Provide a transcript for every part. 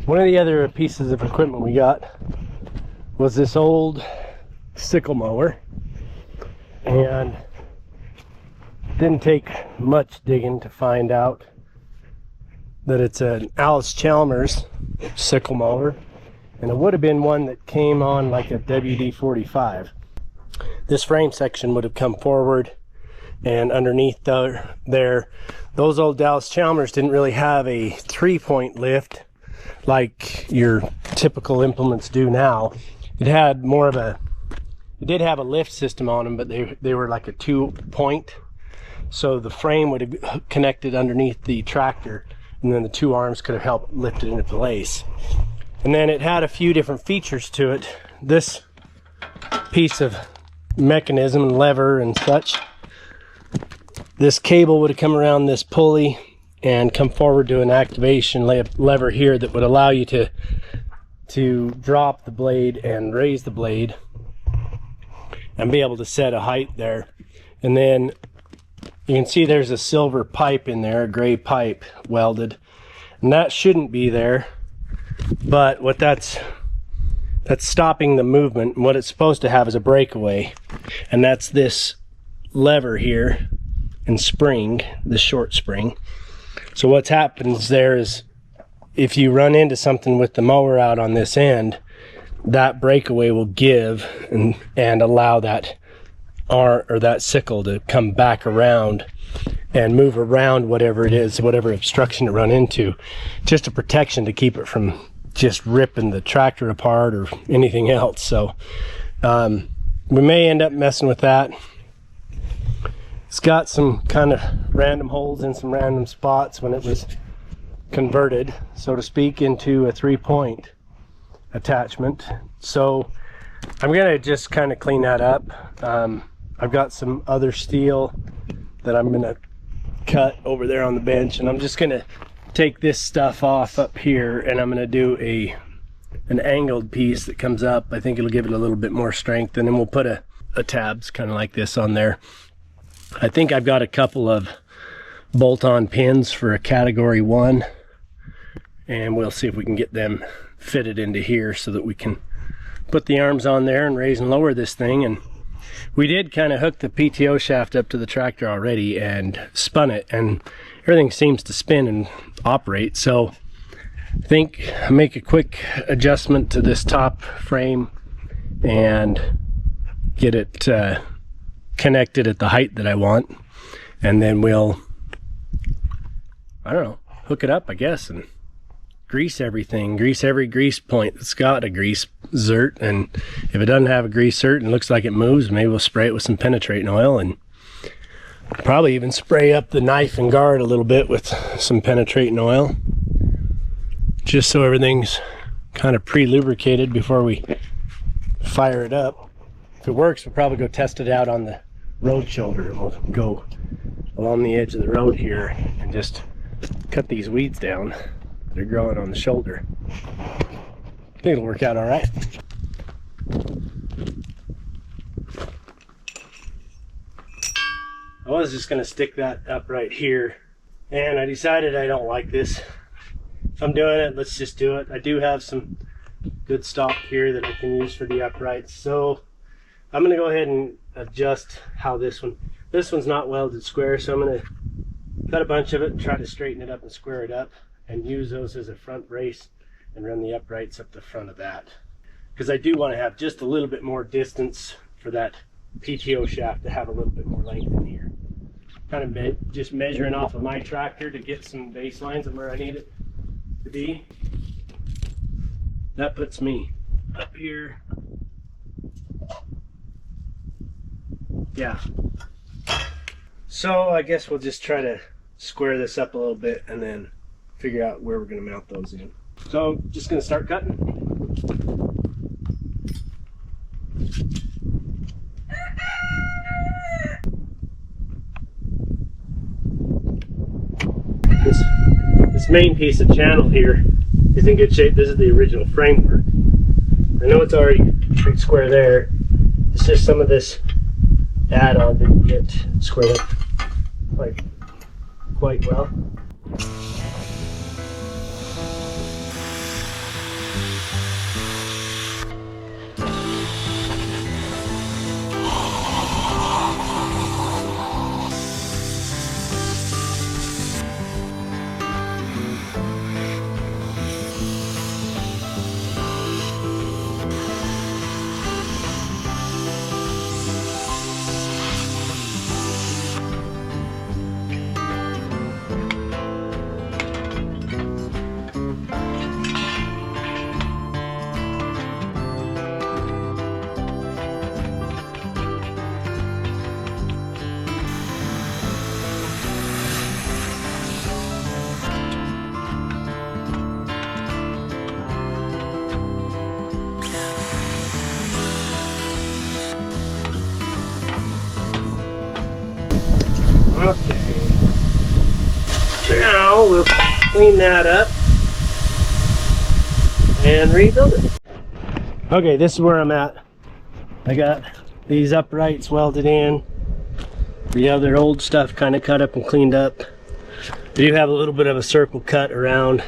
One of the other pieces of equipment we got was this old sickle mower, and didn't take much digging to find out that it's an Alice Chalmers sickle mower, and it would have been one that came on like a WD-45. This frame section would have come forward, and underneath there, those old Alice Chalmers didn't really have a 3-point lift like your typical implements do now. It had more of a, it did have a lift system on them, but they were like a 2-point. So the frame would have connected underneath the tractor, and then the two arms could have helped lift it into place. And then it had a few different features to it. This piece of mechanism and lever and such, this cable would have come around this pulley and come forward to an activation lever here that would allow you to drop the blade and raise the blade and be able to set a height there. And then you can see there's a silver pipe in there, a gray pipe welded, and that shouldn't be there, but what that's stopping the movement. And what it's supposed to have is a breakaway, and that's this lever here and spring, the short spring. So what happens there is, if you run into something with the mower out on this end, that breakaway will give and allow that arm or that sickle to come back around and move around whatever it is, whatever obstruction it run into. Just a protection to keep it from just ripping the tractor apart or anything else. So we may end up messing with that. It's got some kind of random holes in some random spots when it was converted, so to speak, into a 3-point attachment. So I'm gonna just kind of clean that up. I've got some other steel that I'm gonna cut over there on the bench, and I'm just gonna take this stuff off up here, and I'm gonna do an angled piece that comes up. I think it'll give it a little bit more strength, and then we'll put a tabs kind of like this on there. I think I've got a couple of bolt-on pins for a category 1, and we'll see if we can get them fitted into here so that we can put the arms on there and raise and lower this thing. And we did kind of hook the PTO shaft up to the tractor already and spun it, and everything seems to spin and operate. So I think I'll make a quick adjustment to this top frame and get it connected at the height that I want, and then we'll, I don't know, hook it up, I guess, and grease everything, grease every grease point that's got a grease zert. And if it doesn't have a grease zert and looks like it moves, maybe we'll spray it with some penetrating oil, and probably even spray up the knife and guard a little bit with some penetrating oil, just so everything's kind of pre-lubricated before we fire it up. If it works, we'll probably go test it out on the road shoulder. We'll go along the edge of the road here and just cut these weeds down that are growing on the shoulder. I think it'll work out all right. I was just going to stick that up right here, and I decided I don't like this. If I'm doing it, let's just do it. I do have some good stock here that I can use for the uprights, so I'm going to go ahead and adjust how this one's not welded square, so I'm going to cut a bunch of it and try to straighten it up and square it up and use those as a front brace and run the uprights up the front of that, because I do want to have just a little bit more distance for that PTO shaft to have a little bit more length in here. Kind of just measuring off of my tractor to get some baselines of where I need it to be. That puts me up here. Yeah. So I guess we'll just try to square this up a little bit and then figure out where we're going to mount those in. So just going to start cutting. This main piece of channel here is in good shape. This is the original framework. I know it's already pretty square there. It's just some of this add-on didn't get squared up quite well. clean that up and rebuild it. Okay, this is where I'm at. I got these uprights welded in. The other old stuff kind of cut up and cleaned up. I do have a little bit of a circle cut around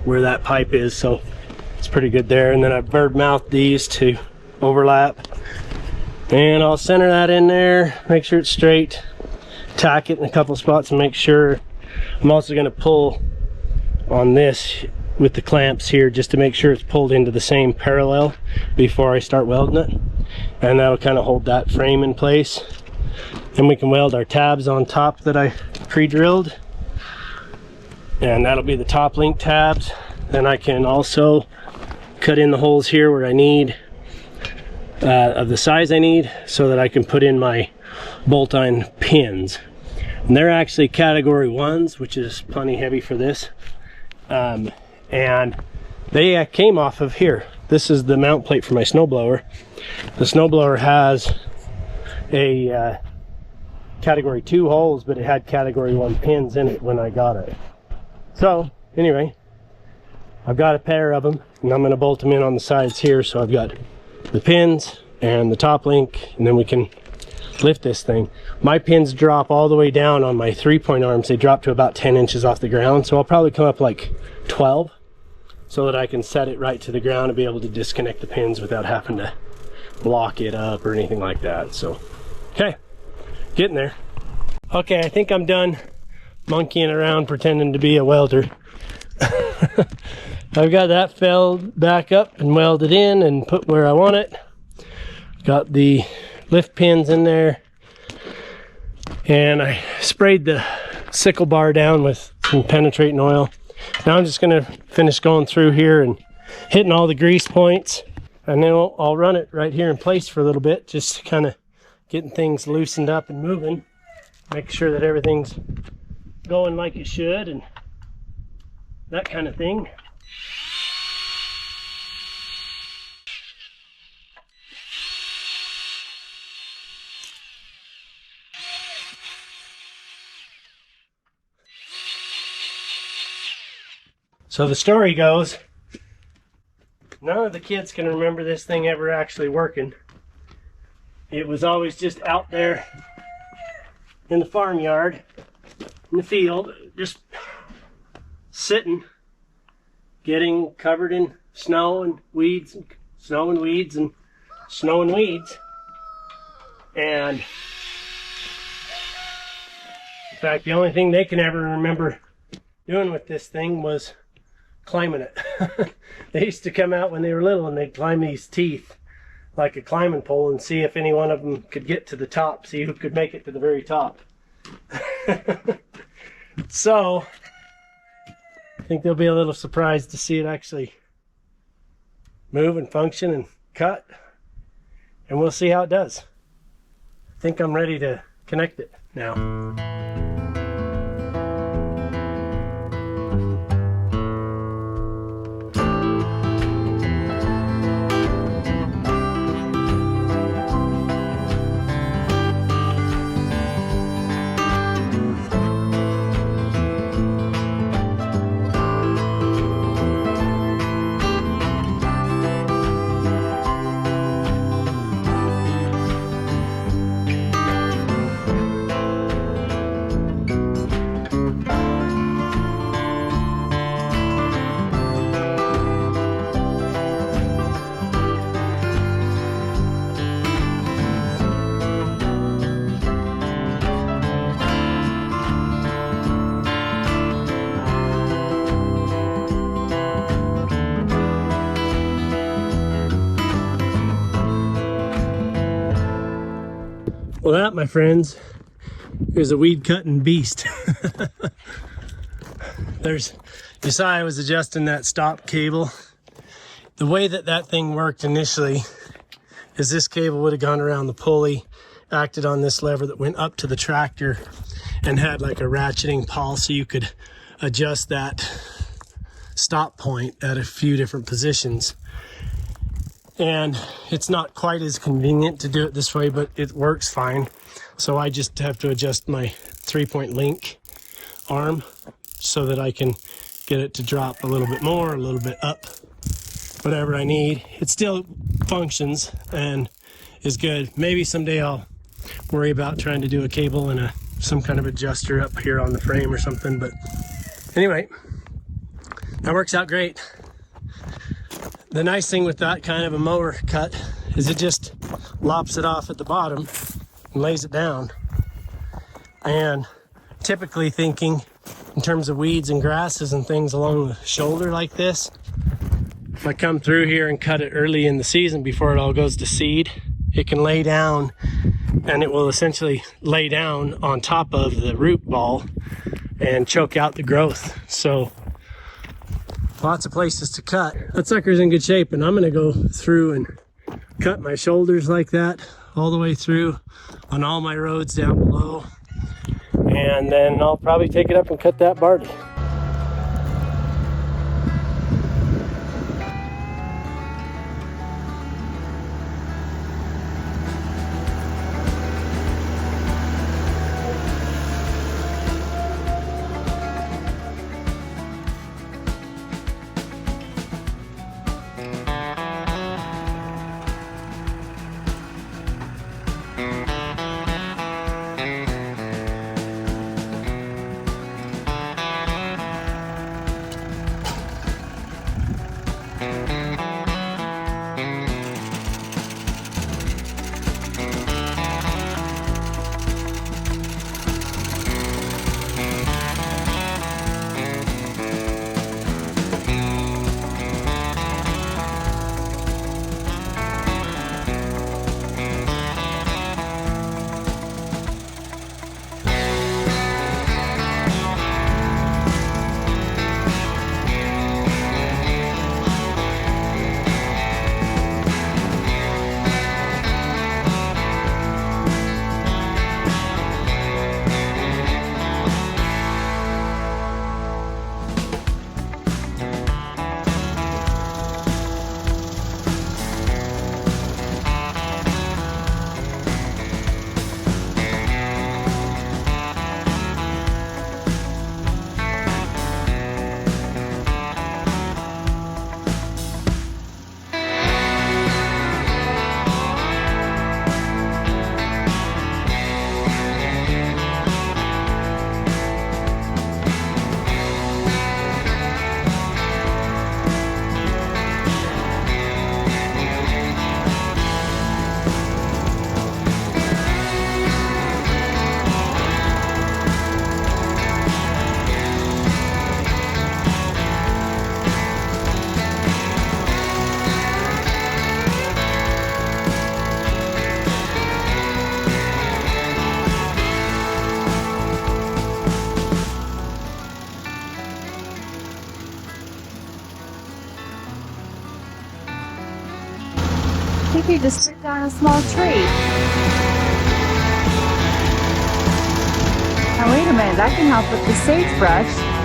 where that pipe is, so it's pretty good there. And then I bird mouthed these to overlap. And I'll center that in there, make sure it's straight, tack it in a couple spots and make sure. I'm also going to pull on this with the clamps here just to make sure it's pulled into the same parallel before I start welding it. And that'll kind of hold that frame in place. Then we can weld our tabs on top that I pre-drilled. And that'll be the top link tabs. Then I can also cut in the holes here where I need, of the size I need, so that I can put in my bolt-on pins. And they're actually category 1s, which is plenty heavy for this. And they came off of here. This is the mount plate for my snowblower. The snowblower has a category 2 holes, but it had category 1 pins in it when I got it. So anyway, I've got a pair of them, and I'm going to bolt them in on the sides here. So I've got the pins and the top link, and then we can lift this thing. My pins drop all the way down on my 3-point arms. They drop to about 10 inches off the ground, so I'll probably come up like 12 so that I can set it right to the ground and be able to disconnect the pins without having to lock it up or anything like that. So okay, getting there. Okay, I think I'm done monkeying around pretending to be a welder. I've got that felled back up and welded in and put where I want it. Got the lift pins in there, and I sprayed the sickle bar down with some penetrating oil. Now I'm just going to finish going through here and hitting all the grease points, and then I'll run it right here in place for a little bit, just kind of getting things loosened up and moving, make sure that everything's going like it should and that kind of thing. So the story goes, none of the kids can remember this thing ever actually working. It was always just out there in the farmyard, in the field, just sitting, getting covered in snow and weeds, and snow and weeds, and snow and weeds. And in fact, the only thing they can ever remember doing with this thing was climbing it. They used to come out when they were little and they'd climb these teeth like a climbing pole and see if any one of them could get to the top, see who could make it to the very top. So I think they'll be a little surprised to see it actually move and function and cut, and we'll see how it does. I think I'm ready to connect it now. Well, that, my friends, is a weed cutting beast. You saw I was adjusting that stop cable. The way that that thing worked initially is this cable would have gone around the pulley, acted on this lever that went up to the tractor, and had like a ratcheting pawl so you could adjust that stop point at a few different positions. And it's not quite as convenient to do it this way, but it works fine. So I just have to adjust my 3-point link arm so that I can get it to drop a little bit more, a little bit up, whatever I need. It still functions and is good. Maybe someday I'll worry about trying to do a cable and some kind of adjuster up here on the frame or something, but anyway, that works out great. The nice thing with that kind of a mower cut is it just lops it off at the bottom and lays it down. And typically thinking in terms of weeds and grasses and things along the shoulder like this, if I come through here and cut it early in the season before it all goes to seed, it can lay down, and it will essentially lay down on top of the root ball and choke out the growth. So lots of places to cut. That sucker's in good shape, and I'm gonna go through and cut my shoulders like that all the way through on all my roads down below. And then I'll probably take it up and cut that Barley. I think you just took down a small tree. Now wait a minute, that can help with the sagebrush.